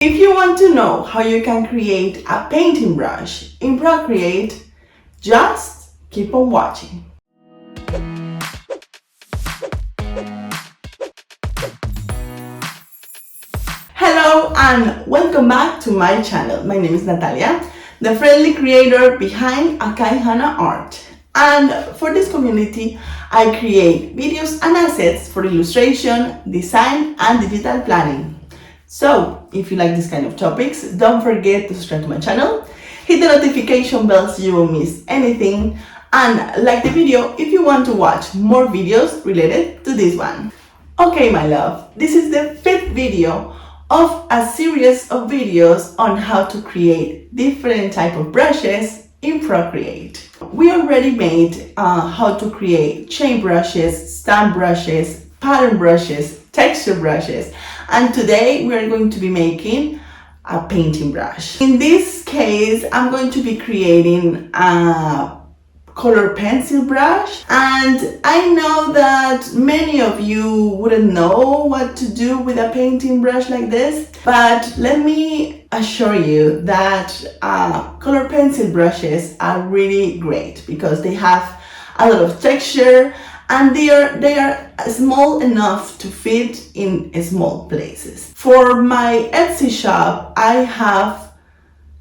If you want to know how you can create a painting brush in Procreate, just keep on watching. Hello and welcome back to my channel. My name is Natalia, the friendly creator behind Akai Hana Art. And for this community, I create videos and assets for illustration, design, and digital planning. So, if you like this kind of topics, don't forget to subscribe to my channel, hit the notification bell so you won't miss anything, and like the video if you want to watch more videos related to this one. Okay, my love, this is the 5th video of a series of videos on how to create different type of brushes in Procreate. We already made how to create chain brushes, stamp brushes, pattern brushes, texture brushes, and today we are going to be making a painting brush. In this case, I'm going to be creating a color pencil brush, and I know that many of you wouldn't know what to do with a painting brush like this, but let me assure you that color pencil brushes are really great because they have a lot of texture and they are small enough to fit in small places. For my Etsy shop, I have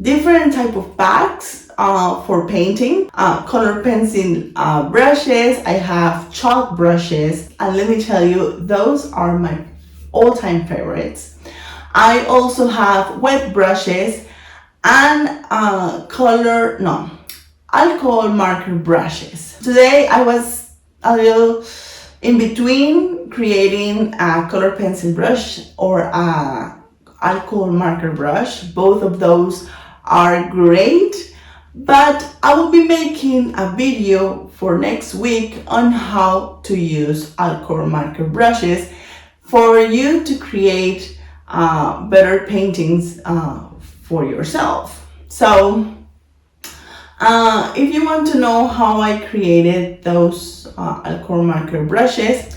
different type of bags for painting, color pencil brushes, I have chalk brushes, and let me tell you, those are my all-time favorites. I also have wet brushes and alcohol marker brushes. Today I was a little in between creating a color pencil brush or a alcohol marker brush. Both of those are great, but I will be making a video for next week on how to use alcohol marker brushes for you to create better paintings for yourself. So if you want to know how I created those alcohol marker brushes,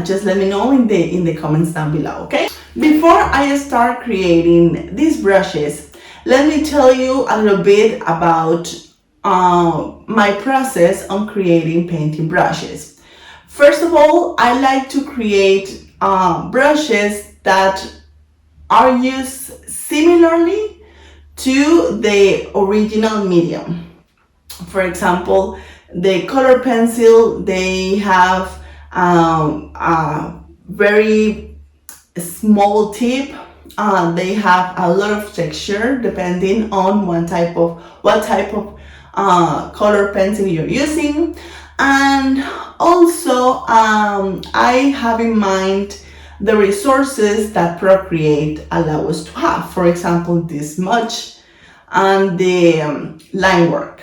just let me know in the comments down below, okay? Before I start creating these brushes, let me tell you a little bit about my process on creating painting brushes. First of all, I like to create brushes that are used similarly to the original medium. For example, the color pencil, they have a very small tip. They have a lot of texture depending on what type of color pencil you're using. And also I have in mind the resources that Procreate allow us to have. For example, this smudge and the line work.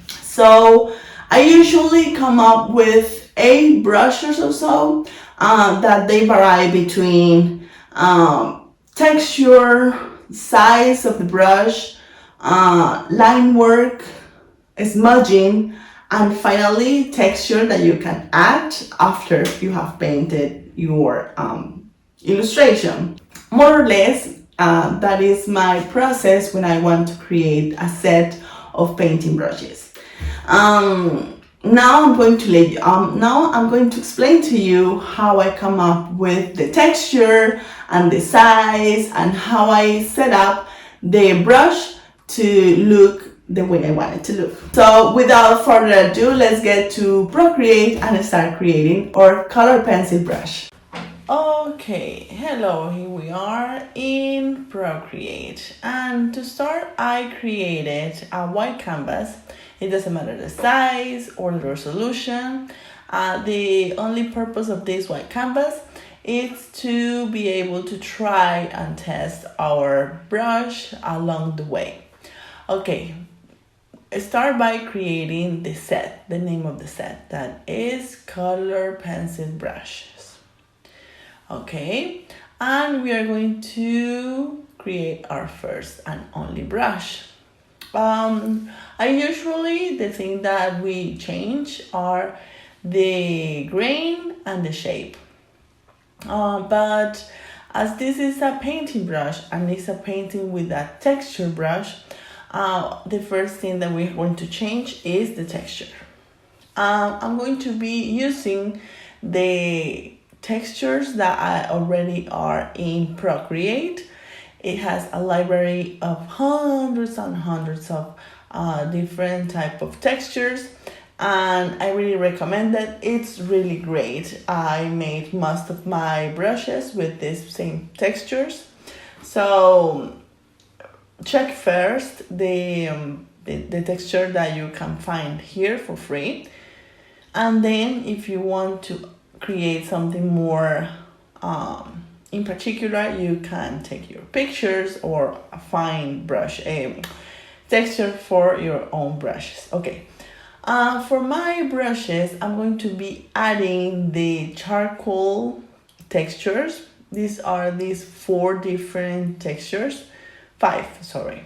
So I usually come up with 8 brushes or so that they vary between texture, size of the brush, line work, smudging, and finally texture that you can add after you have painted your illustration. More or less, that is my process when I want to create a set of painting brushes. Now I'm going to explain to you how I come up with the texture and the size and how I set up the brush to look the way I want it to look. So without further ado, let's get to Procreate and start creating our color pencil brush. Okay, hello, here we are in Procreate, and to start I created a white canvas. It doesn't matter the size or the resolution. The only purpose of this white canvas is to be able to try and test our brush along the way. Okay, start by creating the set, the name of the set, that is color pencil brushes. Okay, and we are going to create our first and only brush. The thing that we change are the grain and the shape, but As this is a painting brush and it's a painting with a texture brush, the first thing that we're going to change is the texture. I'm going to be using the textures that I already are in Procreate. It has a library of hundreds and hundreds of different type of textures, and I really recommend it. It's really great. I made most of my brushes with these same textures, so check first the texture that you can find here for free, and then if you want to create something more in particular, you can take your pictures or find brush texture for your own brushes. Okay, for my brushes, I'm going to be adding the charcoal textures. These are these 4 different textures, 5, sorry.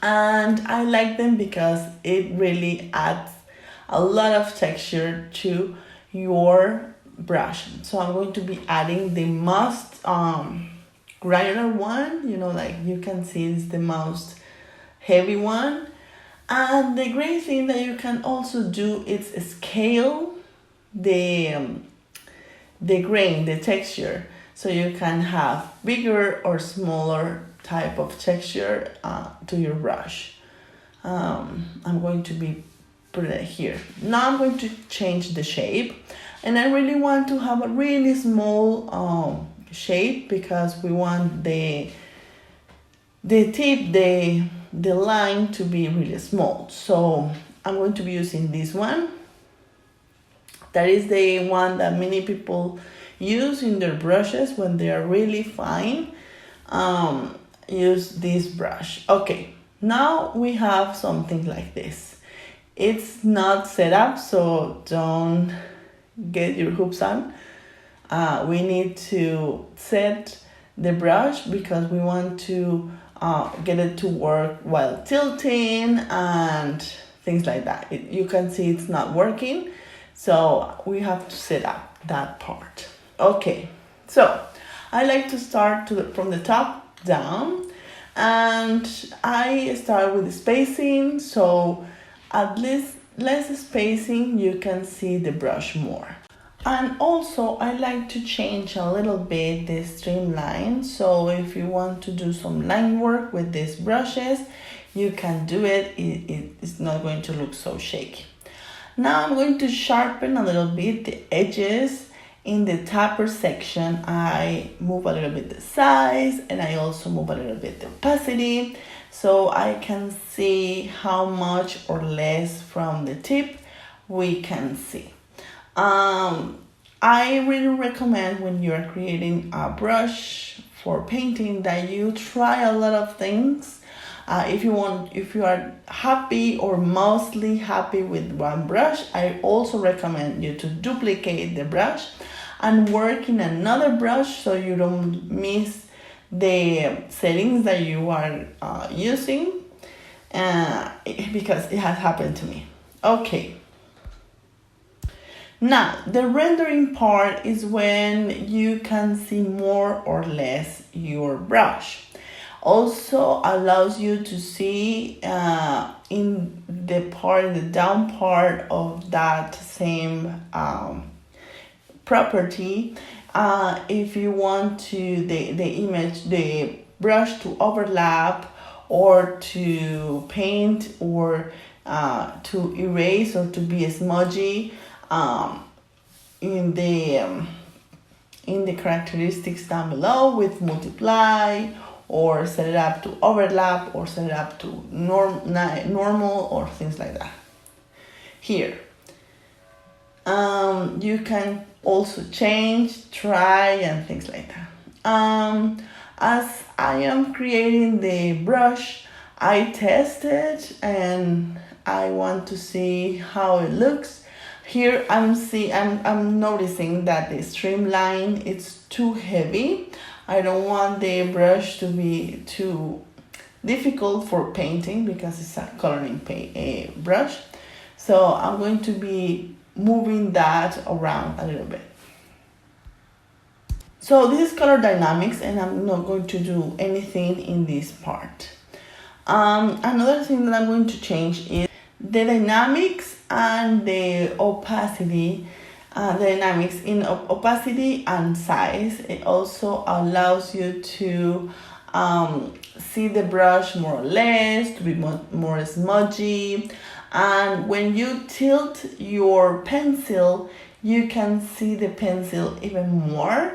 And I like them because it really adds a lot of texture to your brush. So I'm going to be adding the most granular one, like you can see it's the most heavy one. And the great thing that you can also do is scale the grain, the texture, so you can have bigger or smaller type of texture to your brush. I'm going to be put it here. Now I'm going to change the shape, and I really want to have a really small shape because we want the tip, the line to be really small. So I'm going to be using this one. That is the one that many people use in their brushes when they are really fine. Use this brush. Okay, now we have something like this. It's not set up, so don't get your hoops on. We need to set the brush because we want to get it to work while tilting and things like that. You can see it's not working, so we have to set up that part. Okay, so I like to start from the top down, and I start with the spacing, so at least less spacing you can see the brush more. And also I like to change a little bit the streamline, so if you want to do some line work with these brushes, you can do it. It's not going to look so shaky. Now I'm going to sharpen a little bit the edges. In the tapper section, I move a little bit the size, and I also move a little bit the opacity, so I can see how much or less from the tip we can see. I really recommend when you're creating a brush for painting that you try a lot of things. If you are happy or mostly happy with one brush, I also recommend you to duplicate the brush and work in another brush so you don't miss the settings that you are using, because it has happened to me. Okay. Now, the rendering part is when you can see more or less your brush. Also allows you to see in the down part of that same property, if you want to the brush to overlap or to paint or to erase or to be smudgy. In the characteristics down below with multiply, or set it up to overlap, or set it up to normal, or things like that. Here, you can also change, try, and things like that. As I am creating the brush, I test it and I want to see how it looks. Here I'm noticing that the streamline is too heavy. I don't want the brush to be too difficult for painting because it's a coloring brush. So I'm going to be moving that around a little bit. So this is color dynamics, and I'm not going to do anything in this part. Another thing that I'm going to change is the dynamics and the opacity. The dynamics in opacity and size. It also allows you to see the brush more or less, to be more smudgy. And when you tilt your pencil, you can see the pencil even more,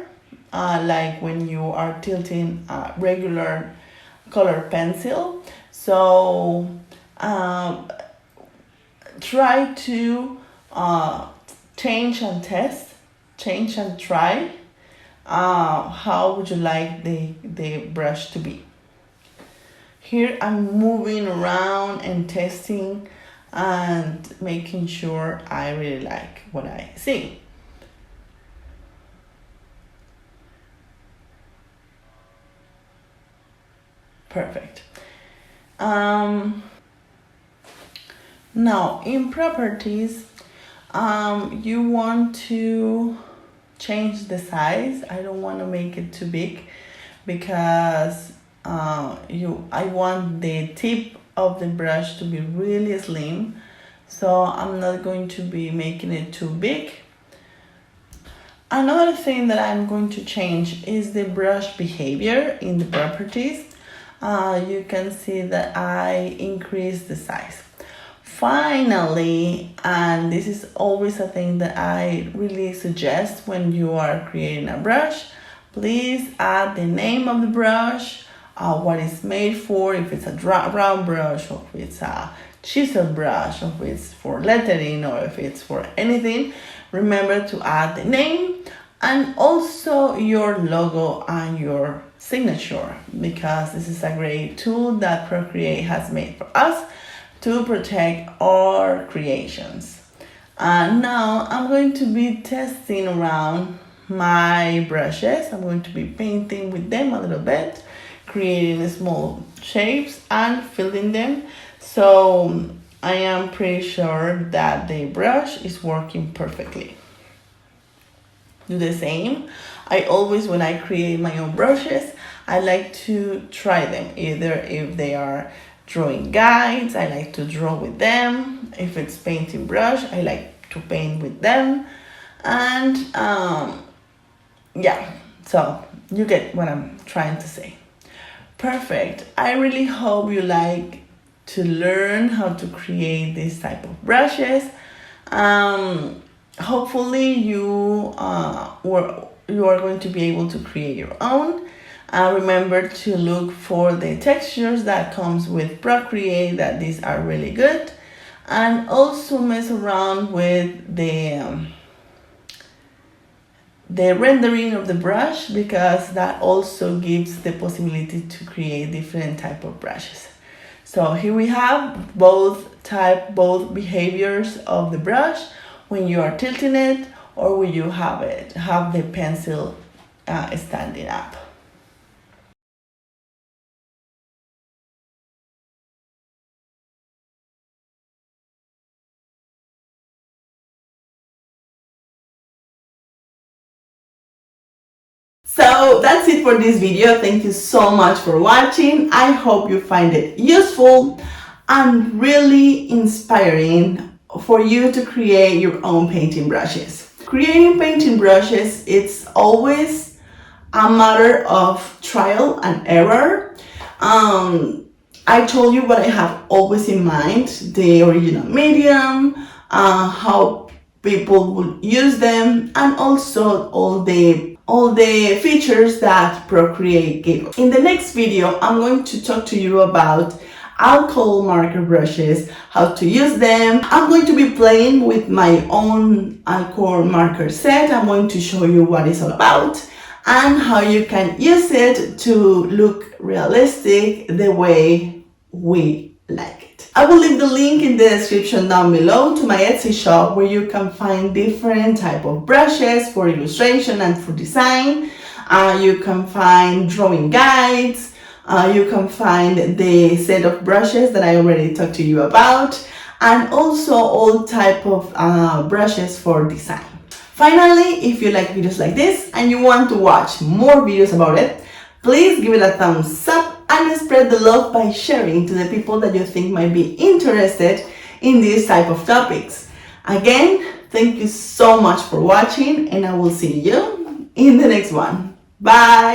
like when you are tilting a regular color pencil. So try to change and test, change and try. How would you like the brush to be? Here I'm moving around and testing and making sure I really like what I see. Perfect. Now in properties, you want to change the size. I don't want to make it too big because I want the tip of the brush to be really slim, so I'm not going to be making it too big. Another thing that I'm going to change is the brush behavior in the properties. You can see that I increase the size. Finally, and this is always a thing that I really suggest when you are creating a brush, please add the name of the brush, what it's made for, if it's a round brush, or if it's a chisel brush, or if it's for lettering, or if it's for anything. Remember to add the name and also your logo and your signature, because this is a great tool that Procreate has made for us to protect our creations. And now I'm going to be testing around my brushes. I'm going to be painting with them a little bit, creating small shapes and filling them. So I am pretty sure that the brush is working perfectly. Do the same. I always, when I create my own brushes, I like to try them. Either if they are drawing guides, I like to draw with them. If it's painting brush, I like to paint with them. And yeah, so you get what I'm trying to say. Perfect. I really hope you like to learn how to create this type of brushes. Hopefully you are going to be able to create your own. Remember to look for the textures that comes with Procreate, that these are really good. And also mess around with the rendering of the brush, because that also gives the possibility to create different type of brushes. So here we have both behaviors of the brush, when you are tilting it or when you have the pencil standing up. So that's it for this video. Thank you so much for watching. I hope you find it useful and really inspiring for you to create your own painting brushes. Creating painting brushes, it's always a matter of trial and error. I told you what I have always in mind: the original medium, how people would use them, and also all the features that Procreate gave. In the next video, I'm going to talk to you about alcohol marker brushes, how to use them. I'm going to be playing with my own alcohol marker set. I'm going to show you what it's all about and how you can use it to look realistic the way we like it. I will leave the link in the description down below to my Etsy shop, where you can find different type of brushes for illustration and for design. You can find drawing guides. You can find the set of brushes that I already talked to you about, and also all type of brushes for design. Finally, if you like videos like this and you want to watch more videos about it, please give it a thumbs up and spread the love by sharing to the people that you think might be interested in this type of topics. Again, thank you so much for watching, and I will see you in the next one. Bye!